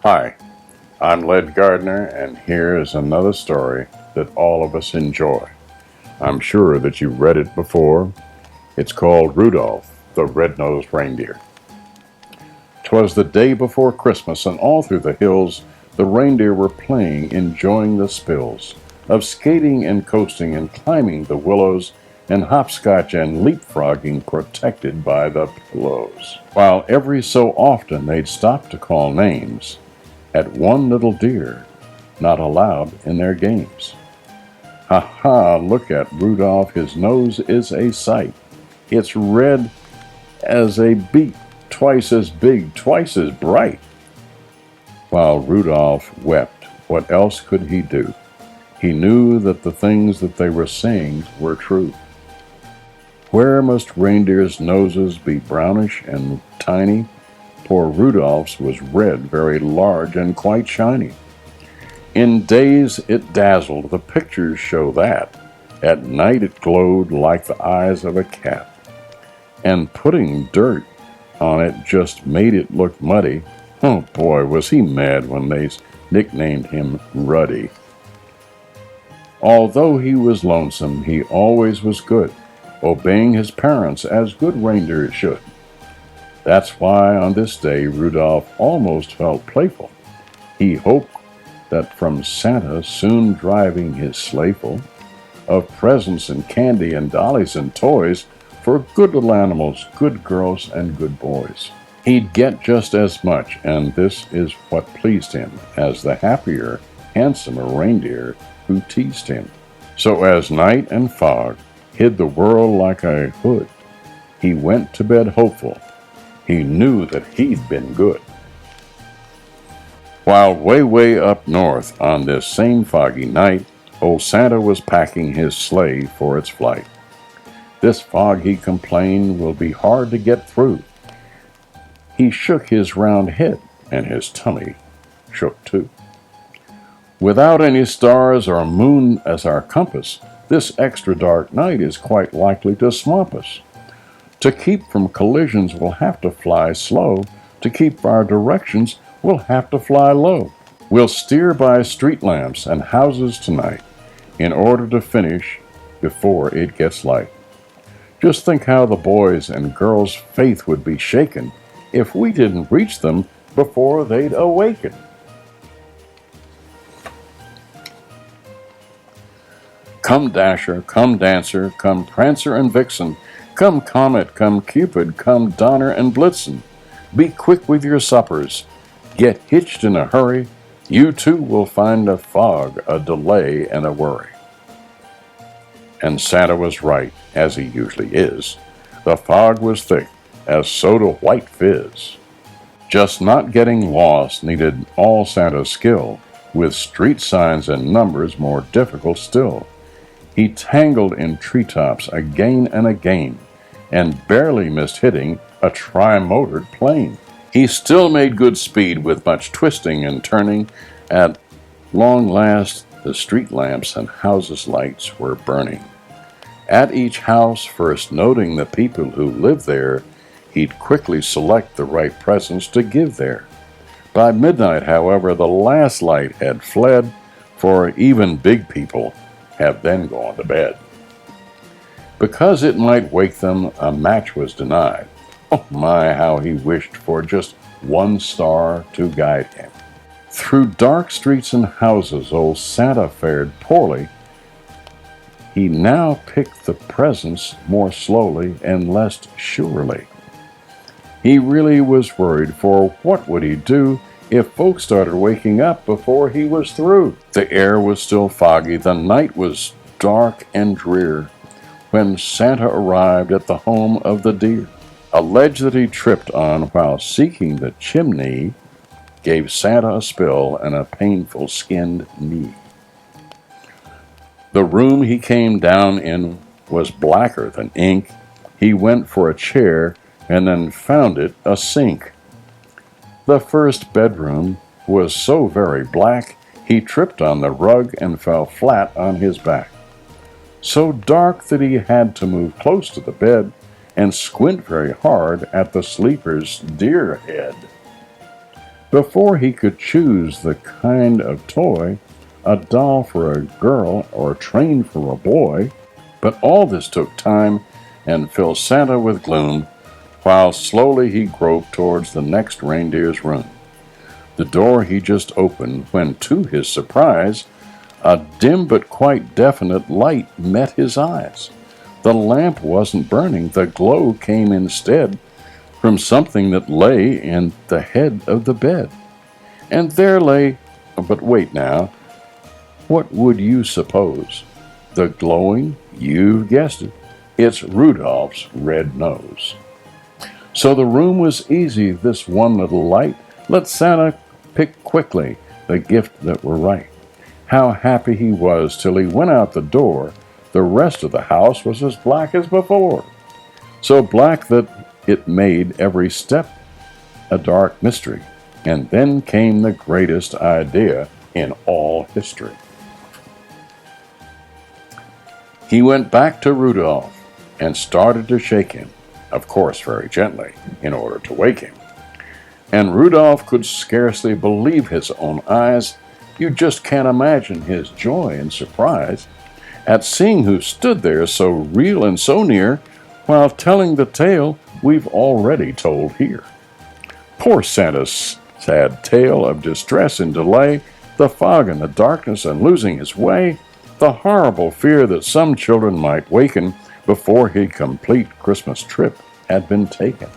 Hi, I'm Led Gardner, and here is another story that all of us enjoy. I'm sure that you've read it before. It's called Rudolph, the Red-Nosed Reindeer. 'Twas the day before Christmas, and all through the hills the reindeer were playing, enjoying the spills of skating and coasting and climbing the willows and hopscotch and leapfrogging protected by the pillows. While every so often they'd stop to call names at one little deer not allowed in their games. Ha ha, look at Rudolph, his nose is a sight. It's red as a beet, twice as big, twice as bright. While Rudolph wept, what else could he do? He knew that the things that they were saying were true. Where must reindeers' noses be brownish and tiny? Poor Rudolph's was red, very large, and quite shiny. In days it dazzled, the pictures show that. At night it glowed like the eyes of a cat. And putting dirt on it just made it look muddy. Oh boy, was he mad when they nicknamed him Ruddy. Although he was lonesome, he always was good, obeying his parents as good reindeers should. That's why on this day Rudolph almost felt playful. He hoped that from Santa, soon driving his sleighful of presents and candy and dollies and toys for good little animals, good girls, and good boys, he'd get just as much, and this is what pleased him, as the happier, handsomer reindeer who teased him. So as night and fog hid the world like a hood, he went to bed hopeful. He knew that he'd been good. While way up north on this same foggy night, old Santa was packing his sleigh for its flight. This fog, he complained, will be hard to get through. He shook his round head, and his tummy shook too. Without any stars or moon as our compass, this extra dark night is quite likely to swamp us. To keep from collisions, we'll have to fly slow. To keep our directions, we'll have to fly low. We'll steer by street lamps and houses tonight in order to finish before it gets light. Just think how the boys' and girls' faith would be shaken if we didn't reach them before they'd awaken. Come Dasher, come Dancer, come Prancer and Vixen, come Comet, come Cupid, come Donner and Blitzen. Be quick with your suppers. Get hitched in a hurry. You too will find a fog, a delay, and a worry. And Santa was right, as he usually is. The fog was thick as soda white fizz. Just not getting lost needed all Santa's skill, with street signs and numbers more difficult still. He tangled in treetops again and again, and barely missed hitting a tri-motored plane. He still made good speed with much twisting and turning. At long last, the street lamps and houses' lights were burning. At each house, first noting the people who lived there, he'd quickly select the right presents to give there. By midnight, however, the last light had fled, for even big people have then gone to bed. Because it might wake them, a match was denied. Oh my, how he wished for just one star to guide him. Through dark streets and houses, old Santa fared poorly. He now picked the presents more slowly and less surely. He really was worried, for what would he do if folks started waking up before he was through? The air was still foggy, the night was dark and drear, when Santa arrived at the home of the deer. A ledge that he tripped on while seeking the chimney gave Santa a spill and a painful skinned knee. The room he came down in was blacker than ink. He went for a chair and then found it a sink. The first bedroom was so very black, he tripped on the rug and fell flat on his back. So dark that he had to move close to the bed and squint very hard at the sleeper's deer head. Before he could choose the kind of toy, a doll for a girl or a train for a boy, but all this took time and filled Santa with gloom, while slowly he groped towards the next reindeer's room. The door he just opened when, to his surprise, a dim but quite definite light met his eyes. The lamp wasn't burning, the glow came instead from something that lay in the head of the bed. And there lay, but wait now, what would you suppose? The glowing, you've guessed it, it's Rudolph's red nose. So the room was easy, this one little light. Let Santa pick quickly the gift that were right. How happy he was till he went out the door. The rest of the house was as black as before, so black that it made every step a dark mystery. And then came the greatest idea in all history. He went back to Rudolph and started to shake him, of course very gently, in order to wake him. And Rudolph could scarcely believe his own eyes. You just can't imagine his joy and surprise at seeing who stood there so real and so near, while telling the tale we've already told here. Poor Santa's sad tale of distress and delay, the fog and the darkness and losing his way, the horrible fear that some children might waken before his complete Christmas trip had been taken.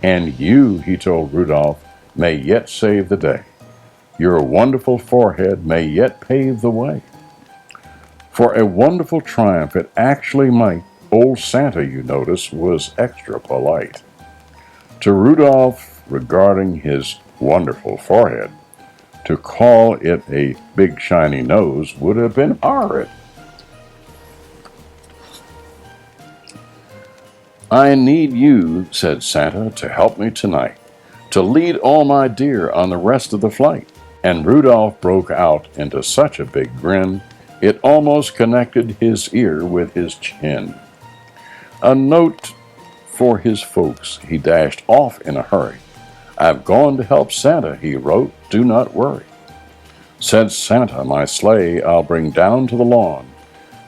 And you, he told Rudolph, may yet save the day. Your wonderful forehead may yet pave the way. For a wonderful triumph it actually might. Old Santa, you notice, was extra polite to Rudolph regarding his wonderful forehead. To call it a big shiny nose would have been horrid. I need you, said Santa, to help me tonight, to lead all my deer on the rest of the flight. And Rudolph broke out into such a big grin, it almost connected his ear with his chin. A note for his folks, he dashed off in a hurry. I've gone to help Santa, he wrote, do not worry. Said Santa, my sleigh I'll bring down to the lawn.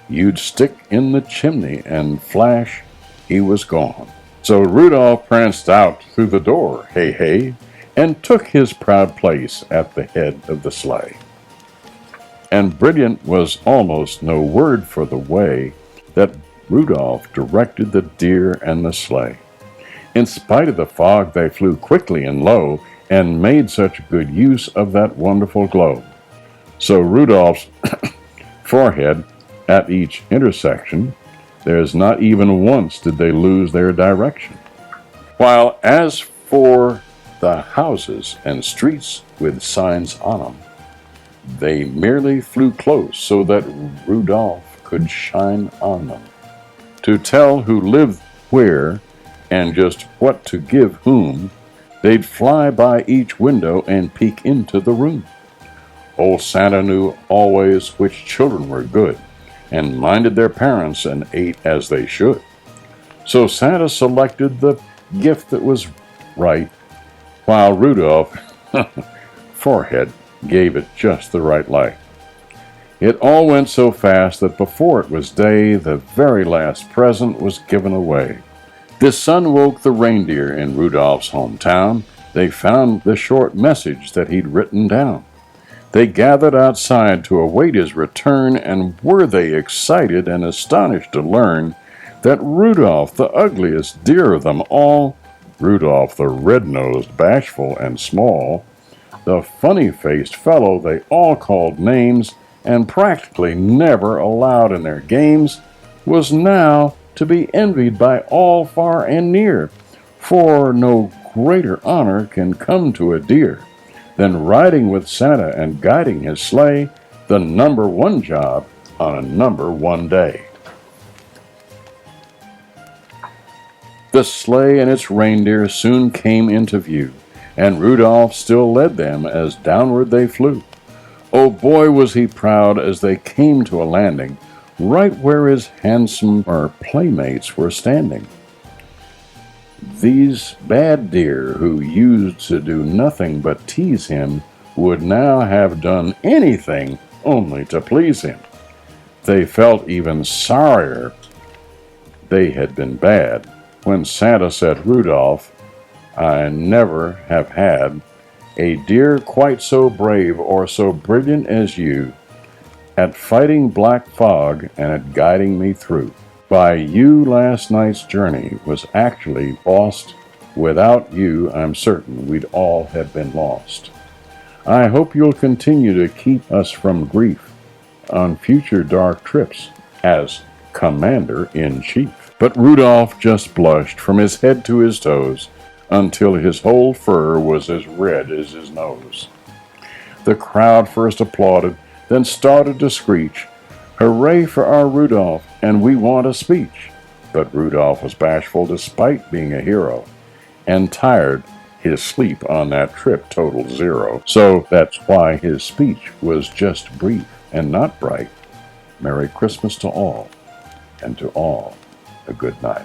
You'd stick in the chimney and flash, he was gone. So Rudolph pranced out through the door, hey, hey, and took his proud place at the head of the sleigh. And brilliant was almost no word for the way that Rudolph directed the deer and the sleigh. In spite of the fog, they flew quickly and low, and made such good use of that wonderful glow. So Rudolph's forehead at each intersection, there's not even once did they lose their direction. While as for the houses and streets with signs on them, they merely flew close so that Rudolph could shine on them, to tell who lived where and just what to give whom. They'd fly by each window and peek into the room. Old Santa knew always which children were good, and minded their parents and ate as they should. So Santa selected the gift that was right, while Rudolph, forehead, gave it just the right light. It all went so fast that before it was day, the very last present was given away. The sun woke the reindeer in Rudolph's hometown. They found the short message that he'd written down. They gathered outside to await his return, and were they excited and astonished to learn that Rudolph, the ugliest deer of them all, Rudolph the red-nosed, bashful and small, the funny-faced fellow they all called names and practically never allowed in their games, was now to be envied by all far and near, for no greater honor can come to a deer than riding with Santa and guiding his sleigh, the number one job on a number one day. The sleigh and its reindeer soon came into view, and Rudolph still led them as downward they flew. Oh boy, was he proud as they came to a landing, right where his handsomer playmates were standing. These bad deer who used to do nothing but tease him would now have done anything only to please him. They felt even sorrier they had been bad when Santa said, "Rudolph, I never have had a deer quite so brave or so brilliant as you at fighting black fog and at guiding me through. By you last night's journey was actually lost. Without you, I'm certain we'd all have been lost. I hope you'll continue to keep us from grief on future dark trips as Commander-in-Chief." But Rudolph just blushed from his head to his toes until his whole fur was as red as his nose. The crowd first applauded, then started to screech, "Hooray for our Rudolph, and we want a speech." But Rudolph was bashful despite being a hero, and tired. His sleep on that trip totaled 0. So that's why his speech was just brief and not bright. Merry Christmas to all, and to all a good night.